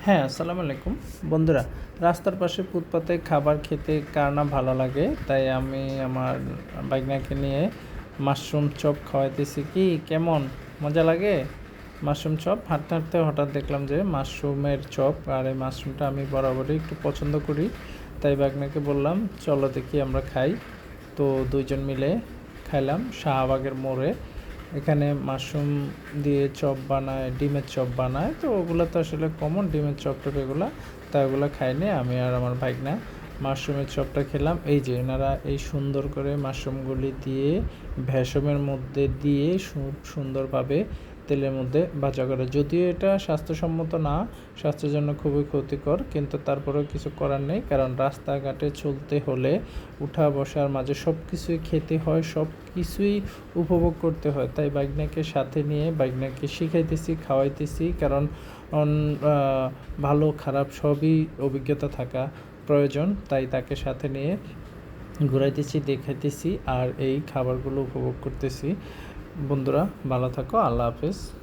হ্যাঁ, আসসালামু আলাইকুম। বন্ধুরা, রাস্তার পাশে ফুটপাতে খাবার খেতে কার না ভালো লাগে? তাই আমি আমার ভাইগনাকে নিয়ে মাশরুম চপ খাওয়াইতেছি। কি কেমন মজা লাগে? মাশরুম চপ হাঁটতে, হাঁটতে হঠাৎ দেখলাম যে মাশরুমের চপ, আর এই মাশরুমটা আমি বরাবরই একটু পছন্দ করি। তাই ভাইগনাকে বললাম, "চলো দেখি আমরা খাই।" তো ২ জন মিলে খাইলাম শাহবাগের মোড়ে। এখানে মাশরুম দিয়ে চপ বানায়, ডিমের চপ বানায়। তো ওগুলো তো আসলে কমন, ডিমের চপ-টপ এগুলা। তাই ওগুলা খাইনি। আমি আর আমার ভাইগনা মাশরুমের চপটা খেলাম। এই যে এনারা এই সুন্দর করে মাশরুমগুলি দিয়ে ভেষমের মধ্যে দিয়ে সুন্দরভাবে তেলের মধ্যে ভাজা করে। যদিও এটা স্বাস্থ্যসম্মত না, স্বাস্থ্যের জন্য খুবই ক্ষতিকর, কিন্তু তারপরেও কিছু করার নেই। কারণ রাস্তাঘাটে চলতে হলে উঠা বসার মাঝে সব কিছুই খেতে হয়, সব কিছুই উপভোগ করতে হয়। তাই ভাইগনাকে সাথে নিয়ে ভাইগনাকে শিখাইতেছি, খাওয়াইতেছি। কারণ অন আ ভালো খারাপ সবই অভিজ্ঞতা থাকা প্রয়োজন। তাই তাকে সাথে নিয়ে ঘুরাইতেছি, দেখাইতেছি আর এই খাবারগুলো উপভোগ করতেছি। বন্ধুরা ভালো থাকো। আল্লাহ হাফেজ।